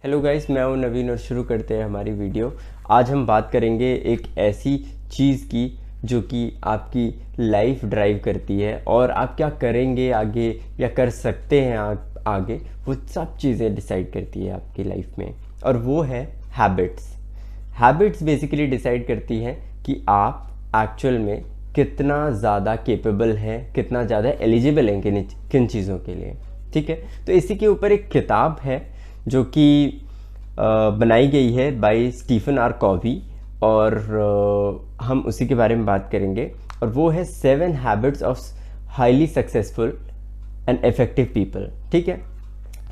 Hello guys, मैं हूं नवीन और शुरू करते हैं हमारी वीडियो। आज हम बात करेंगे एक ऐसी चीज़ की जो कि आपकी लाइफ ड्राइव करती है और आप क्या करेंगे आगे या कर सकते हैं आगे, वो सब चीज़ें डिसाइड करती है आपकी लाइफ में। और वो है हैबिट्स। हैबिट्स बेसिकली डिसाइड करती हैं कि आप एक्चुअल में कितना ज़्यादा केपेबल हैं, कितना ज़्यादा एलिजिबल हैं किन चीज़ों के लिए। ठीक है, तो इसी के ऊपर एक किताब है जो कि बनाई गई है बाय स्टीफन आर कॉवी और हम उसी के बारे में बात करेंगे। और वो है 7 habits of highly successful and effective people. ठीक है,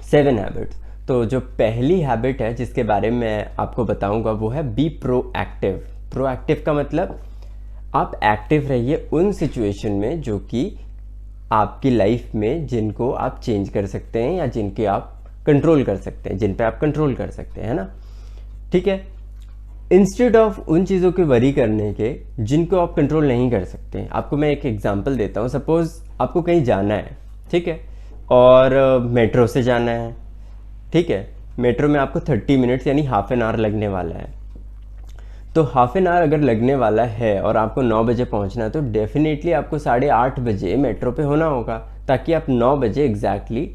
7 हैबिट्स। तो जो पहली हैबिट है जिसके बारे में मैं आपको बताऊंगा वो है बी प्रोएक्टिव। प्रोएक्टिव का मतलब आप एक्टिव रहिए उन सिचुएशन में जो कि आपकी लाइफ में जिनको आप चेंज कर सकते हैं या जिनके आप कंट्रोल कर सकते हैं, जिन पे आप कंट्रोल कर सकते हैं, है ना। ठीक है, इंस्टेड ऑफ उन चीज़ों के वरी करने के जिनको आप कंट्रोल नहीं कर सकते। आपको मैं एक एग्जांपल देता हूँ। सपोज़ आपको कहीं जाना है, ठीक है, और मेट्रो से जाना है। ठीक है, मेट्रो में आपको 30 मिनट्स यानी हाफ एन आवर लगने वाला है। तो हाफ एन आवर अगर लगने वाला है और आपको 9 बजे पहुंचना है तो डेफिनेटली आपको 8:30 बजे मेट्रो पे होना होगा ताकि आप 9 बजे एग्जैक्टली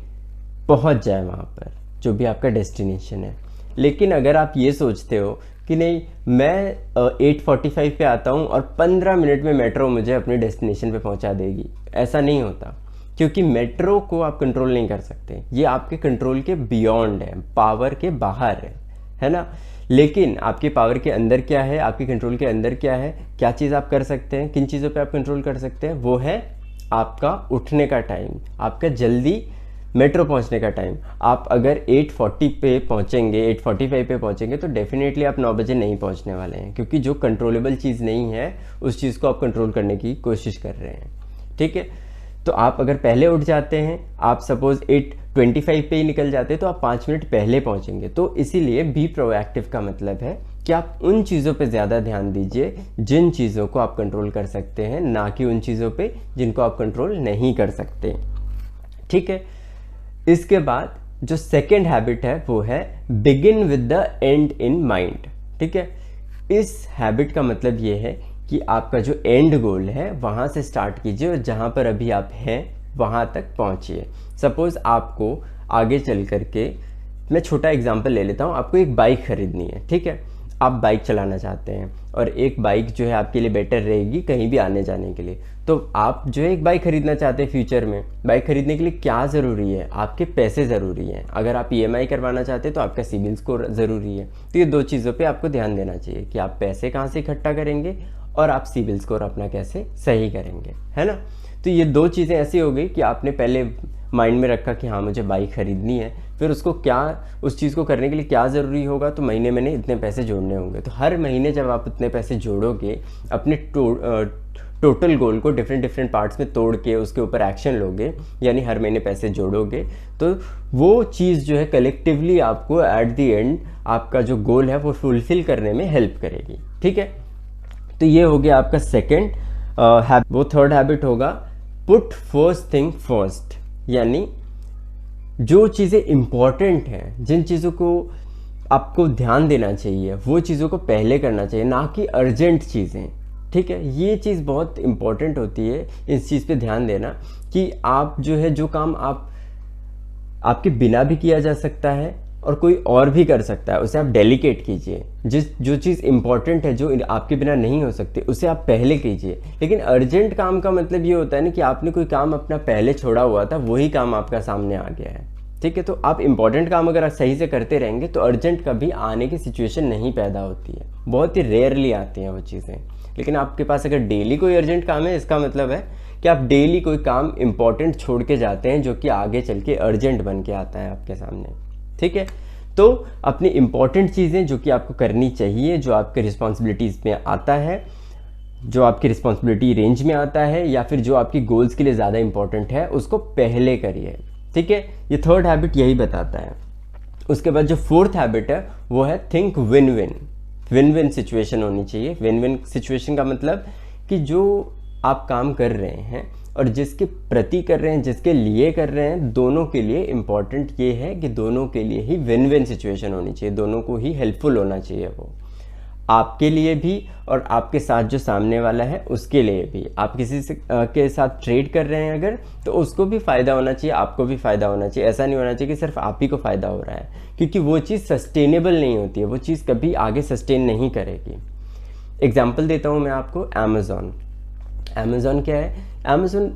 पहुंच जाए वहाँ पर जो भी आपका डेस्टिनेशन है। लेकिन अगर आप ये सोचते हो कि नहीं, मैं 8:45 पे आता हूँ और 15 मिनट में मेट्रो मुझे अपने डेस्टिनेशन पे पहुँचा देगी, ऐसा नहीं होता, क्योंकि मेट्रो को आप कंट्रोल नहीं कर सकते। ये आपके कंट्रोल के बियॉन्ड है, पावर के बाहर है ना। लेकिन आपके पावर के अंदर क्या है, आपके कंट्रोल के अंदर क्या है, क्या चीज़ आप कर सकते हैं, किन चीज़ों पे आप कंट्रोल कर सकते हैं, वो है आपका उठने का टाइम, आपका जल्दी मेट्रो पहुंचने का टाइम। आप अगर 8:40 पे पहुंचेंगे, 8:45 पे पहुंचेंगे तो डेफिनेटली आप 9 बजे नहीं पहुंचने वाले हैं, क्योंकि जो कंट्रोलेबल चीज़ नहीं है उस चीज़ को आप कंट्रोल करने की कोशिश कर रहे हैं। ठीक है, तो आप अगर पहले उठ जाते हैं, आप सपोज 8:25 पे ही निकल जाते हैं तो आप 5 मिनट पहले पहुंचेंगे। तो इसीलिए बी प्रोएक्टिव का मतलब है कि आप उन चीज़ों पे ज़्यादा ध्यान दीजिए जिन चीज़ों को आप कंट्रोल कर सकते हैं, ना कि उन चीज़ों पे जिनको आप कंट्रोल नहीं कर सकते। ठीक है, इसके बाद जो सेकेंड हैबिट है वो है begin with the and in mind. ठीक है, इस हैबिट का मतलब ये है कि आपका जो एंड गोल है वहाँ से स्टार्ट कीजिए और जहाँ पर अभी आप हैं वहाँ तक पहुँचिए। सपोज़ आपको आगे चल करके, मैं छोटा एग्जांपल ले लेता हूँ, आपको एक बाइक खरीदनी है। ठीक है, आप बाइक चलाना चाहते हैं और एक बाइक जो है आपके लिए बेटर रहेगी कहीं भी आने जाने के लिए। तो आप जो है एक बाइक खरीदना चाहते हैं फ्यूचर में। बाइक खरीदने के लिए क्या ज़रूरी है, आपके पैसे ज़रूरी हैं। अगर आप EMI करवाना चाहते हैं तो आपका सिबिल स्कोर ज़रूरी है। तो ये 2 चीज़ों पे आपको ध्यान देना चाहिए कि आप पैसे कहाँ से इकट्ठा करेंगे और आप सिबिल स्कोर अपना कैसे सही करेंगे, है ना। तो ये 2 चीज़ें ऐसी हो गई कि आपने पहले माइंड में रखा कि हाँ मुझे बाइक खरीदनी है, फिर उसको क्या, उस चीज़ को करने के लिए क्या ज़रूरी होगा, तो महीने में इतने पैसे जोड़ने होंगे। तो हर महीने जब आप इतने पैसे जोड़ोगे, अपने टोटल गोल को डिफरेंट पार्ट्स में तोड़ के उसके ऊपर एक्शन लोगे, यानी हर महीने पैसे जोड़ोगे, तो वो चीज़ जो है कलेक्टिवली आपको एट द एंड आपका जो गोल है वो फुलफिल करने में हेल्प करेगी। ठीक है, तो ये हो गया आपका सेकेंड हैबिट। वो थर्ड हैबिट होगा पुट फर्स्ट थिंग फर्स्ट, यानी जो चीज़ें इंपॉर्टेंट हैं, जिन चीज़ों को आपको ध्यान देना चाहिए वो चीज़ों को पहले करना चाहिए, ना कि अर्जेंट चीज़ें। ठीक है, ये चीज़ बहुत इंपॉर्टेंट होती है, इस चीज़ पे ध्यान देना कि आप जो है, जो काम आपके बिना भी किया जा सकता है और कोई और भी कर सकता है, उसे आप डेलीकेट कीजिए। जो चीज़ इंपॉर्टेंट है, जो आपके बिना नहीं हो सकती, उसे आप पहले कीजिए। लेकिन अर्जेंट काम का मतलब ये होता है ना कि आपने कोई काम अपना पहले छोड़ा हुआ था, वही काम आपका सामने आ गया है। ठीक है, तो आप इंपॉर्टेंट काम अगर आप सही से करते रहेंगे तो अर्जेंट कभी आने की सिचुएशन नहीं पैदा होती है, बहुत ही रेयरली आती हैं वो चीज़ें। लेकिन आपके पास अगर डेली कोई अर्जेंट काम है, इसका मतलब है कि आप डेली कोई काम इंपॉर्टेंट छोड़ के जाते हैं जो कि आगे चल के अर्जेंट बन के आता है आपके सामने। ठीक है, तो अपनी इंपॉर्टेंट चीज़ें जो कि आपको करनी चाहिए, जो आपके रिस्पॉन्सिबिलिटीज़ में आता है, जो आपकी रिस्पॉन्सिबिलिटी रेंज में आता है, या फिर जो आपकी गोल्स के लिए ज़्यादा इंपॉर्टेंट है, उसको पहले करिए। ठीक है, ये थर्ड हैबिट यही बताता है। उसके बाद जो फोर्थ हैबिट है वो है think win win. Win win situation होनी चाहिए। विन विन सिचुएशन का मतलब कि जो आप काम कर रहे हैं और जिसके प्रति कर रहे हैं, जिसके लिए कर रहे हैं, दोनों के लिए इम्पॉर्टेंट ये है कि दोनों के लिए ही विन विन सिचुएशन होनी चाहिए, दोनों को ही हेल्पफुल होना चाहिए। वो आपके लिए भी और आपके साथ जो सामने वाला है उसके लिए भी। आप किसी से के साथ ट्रेड कर रहे हैं अगर, तो उसको भी फ़ायदा होना चाहिए, आपको भी फ़ायदा होना चाहिए। ऐसा नहीं होना चाहिए कि सिर्फ आप ही को फ़ायदा हो रहा है, क्योंकि वो चीज़ सस्टेनेबल नहीं होती है, वो चीज़ कभी आगे सस्टेन नहीं करेगी। एग्जाम्पल देता हूँ मैं आपको, अमेज़ॉन क्या है? Amazon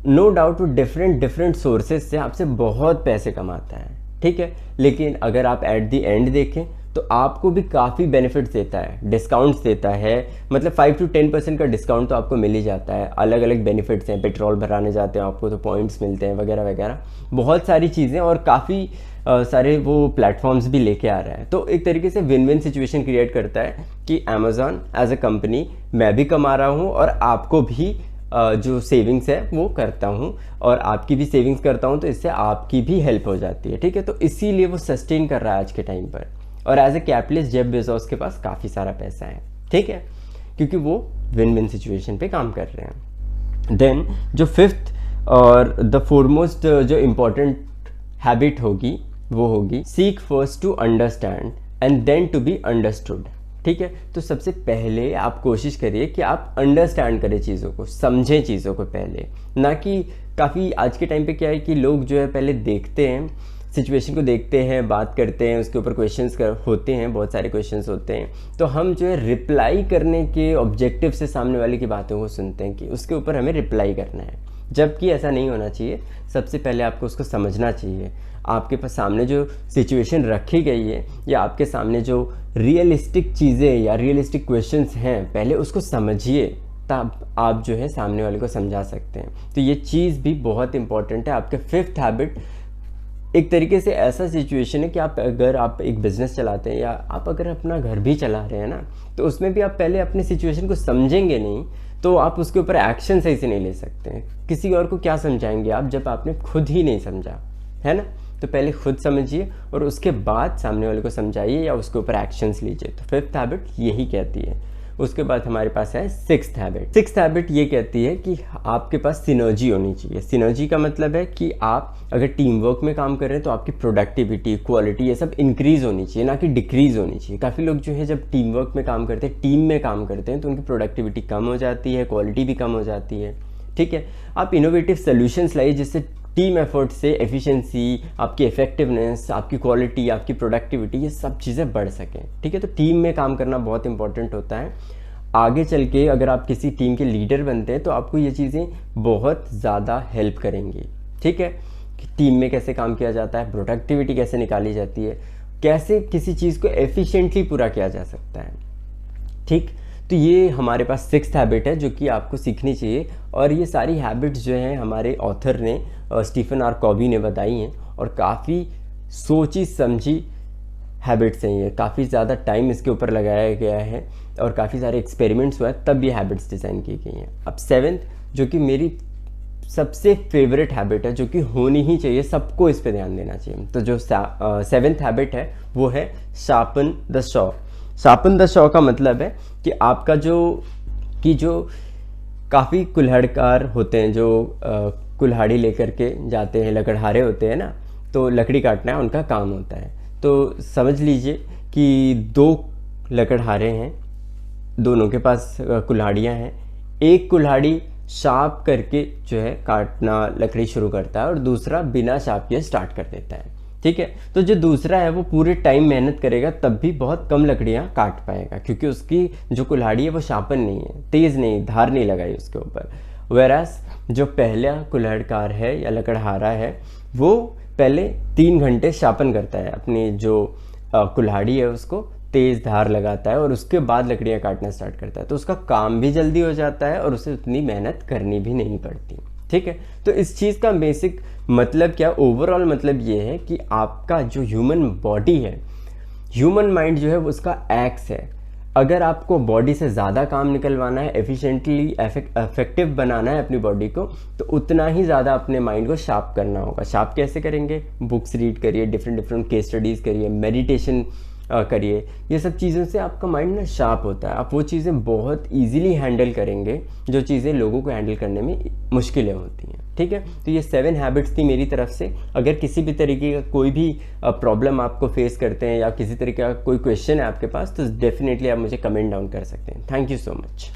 no doubt different sources से आपसे बहुत पैसे कमाता है, ठीक है, लेकिन अगर आप एट द एंड देखें तो आपको भी काफ़ी बेनिफिट्स देता है, डिस्काउंट्स देता है, मतलब 5 to 10% का डिस्काउंट तो आपको मिल ही जाता है। अलग अलग बेनिफिट्स हैं, पेट्रोल भराने जाते हैं आपको तो पॉइंट्स मिलते हैं वगैरह वगैरह, बहुत सारी चीज़ें, और काफ़ी सारे वो प्लेटफॉर्म्स भी लेके आ रहा है। तो एक तरीके से विन विन सिचुएशन क्रिएट करता है कि अमेज़ॉन एज अ कंपनी, मैं भी कमा रहा हूँ और आपको भी जो सेविंग्स है वो करता हूँ, और आपकी भी सेविंग्स करता हूँ, तो इससे आपकी भी हेल्प हो जाती है, ठीक है। तो इसीलिए वो सस्टेन कर रहा है आज के टाइम पर। और as a capitalist Jeff Bezos के पास काफ़ी सारा पैसा है, ठीक है, क्योंकि वो विन विन सिचुएशन पे काम कर रहे हैं। देन जो फिफ्थ और द फोरमोस्ट जो इम्पोर्टेंट हैबिट होगी वो होगी seek first to understand and then to be understood, ठीक है। तो सबसे पहले आप कोशिश करिए कि आप अंडरस्टैंड करें चीज़ों को, समझें चीज़ों को पहले, ना कि काफ़ी आज के टाइम पे क्या है कि लोग जो है पहले देखते हैं, सिचुएशन को देखते हैं, बात करते हैं, उसके ऊपर क्वेश्चंस होते हैं, बहुत सारे क्वेश्चंस होते हैं, तो हम जो है रिप्लाई करने के ऑब्जेक्टिव से सामने वाले की बातों को सुनते हैं कि उसके ऊपर हमें रिप्लाई करना है, जबकि ऐसा नहीं होना चाहिए। सबसे पहले आपको उसको समझना चाहिए। आपके पास सामने जो सिचुएशन रखी गई है या आपके सामने जो रियलिस्टिक चीज़ें या रियलिस्टिक क्वेश्चंस हैं, पहले उसको समझिए, तब आप जो है सामने वाले को समझा सकते हैं। तो ये चीज़ भी बहुत इंपॉर्टेंट है। आपके फिफ्थ हैबिट एक तरीके से ऐसा सिचुएशन है कि अगर आप एक बिज़नेस चलाते हैं या आप अगर अपना घर भी चला रहे हैं ना, तो उसमें भी आप पहले अपनी सिचुएशन को समझेंगे नहीं तो आप उसके ऊपर एक्शन सही से नहीं ले सकते हैं। किसी और को क्या समझाएंगे आप जब आपने खुद ही नहीं समझा, है ना। तो पहले खुद समझिए और उसके बाद सामने वाले को समझाइए या उसके ऊपर एक्शंस लीजिए। तो फिफ्थ हैबिट यही कहती है। उसके बाद हमारे पास है सिक्स्थ हैबिट। सिक्स्थ हैबिट ये कहती है कि आपके पास सिनर्जी होनी चाहिए। सिनर्जी का मतलब है कि आप अगर टीम वर्क में काम कर रहे हैं तो आपकी प्रोडक्टिविटी, क्वालिटी, ये सब इंक्रीज होनी चाहिए, ना कि डिक्रीज होनी चाहिए। काफ़ी लोग जो है जब टीम वर्क में काम करते हैं, टीम में काम करते हैं, तो उनकी प्रोडक्टिविटी कम हो जाती है, क्वालिटी भी कम हो जाती है, ठीक है। आप इनोवेटिव सोल्यूशंस लाइए जिससे टीम एफर्ट से एफिशिएंसी, आपकी इफेक्टिवनेस, आपकी क्वालिटी, आपकी प्रोडक्टिविटी, ये सब चीज़ें बढ़ सकें, ठीक है। तो टीम में काम करना बहुत इंपॉर्टेंट होता है। आगे चल के अगर आप किसी टीम के लीडर बनते हैं तो आपको ये चीज़ें बहुत ज़्यादा हेल्प करेंगी, ठीक है, कि टीम में कैसे काम किया जाता है, प्रोडक्टिविटी कैसे निकाली जाती है, कैसे किसी चीज़ को एफिशिएंटली पूरा किया जा सकता है, ठीक। तो ये हमारे पास सिक्स्थ हैबिट है जो कि आपको सीखनी चाहिए। और ये सारी हैबिट्स जो हैं हमारे ऑथर ने स्टीफन आर कॉवी ने बताई हैं, और काफ़ी सोची समझी हैबिट्स हैं ये, काफ़ी ज़्यादा टाइम इसके ऊपर लगाया गया है और काफ़ी सारे एक्सपेरिमेंट्स हुआ है तब ये हैबिट्स डिज़ाइन की गई हैं। अब सेवेंथ, जो कि मेरी सबसे फेवरेट हैबिट है, जो कि होनी ही चाहिए, सबको इस पे ध्यान देना चाहिए। तो जो सेवेंथ हैबिट है वो है sharpen the Shaw. Sharpen the Shaw का मतलब है कि आपका जो काफ़ी कुल्हाड़कार होते हैं, जो कुल्हाड़ी लेकर के जाते हैं, लकड़हारे होते हैं ना, तो लकड़ी काटना है उनका काम होता है। तो समझ लीजिए कि दो लकड़हारे हैं, दोनों के पास कुल्हाड़ियाँ हैं। एक कुल्हाड़ी शार्प करके जो है काटना लकड़ी शुरू करता है और दूसरा बिना शार्प किए स्टार्ट कर देता है, ठीक है। तो जो दूसरा है वो पूरे टाइम मेहनत करेगा तब भी बहुत कम लकड़ियाँ काट पाएगा, क्योंकि उसकी जो कुल्हाड़ी है वो शार्पन नहीं है, तेज़ नहीं, धार नहीं लगाई उसके ऊपर। वेरास जो पहला कुल्हाड़कार है या लकड़हारा है वो पहले 3 घंटे शार्पन करता है, अपनी जो कुल्हाड़ी है उसको तेज़ धार लगाता है और उसके बाद लकड़ियाँ काटना स्टार्ट करता है। तो उसका काम भी जल्दी हो जाता है और उसे उतनी मेहनत करनी भी नहीं पड़ती, ठीक है। तो इस चीज़ का बेसिक मतलब क्या, ओवरऑल मतलब ये है कि आपका जो ह्यूमन बॉडी है, ह्यूमन माइंड जो है वो उसका एक्स है। अगर आपको बॉडी से ज़्यादा काम निकलवाना है, एफिशिएंटली इफेक्टिव बनाना है अपनी बॉडी को, तो उतना ही ज़्यादा अपने माइंड को शार्प करना होगा। शार्प कैसे करेंगे? बुक्स रीड करिए, डिफरेंट केस स्टडीज़ करिए, मेडिटेशन करिए। ये सब चीज़ों से आपका माइंड ना शार्प होता है, आप वो चीज़ें बहुत ईजिली हैंडल करेंगे जो चीज़ें लोगों को हैंडल करने में मुश्किलें होती हैं। ठीक है, तो ये 7 हैबिट्स थी मेरी तरफ से। अगर किसी भी तरीके का कोई भी प्रॉब्लम आपको फेस करते हैं या किसी तरीके का कोई क्वेश्चन है आपके पास, तो डेफिनेटली आप मुझे कमेंट डाउन कर सकते हैं। Thank you so much.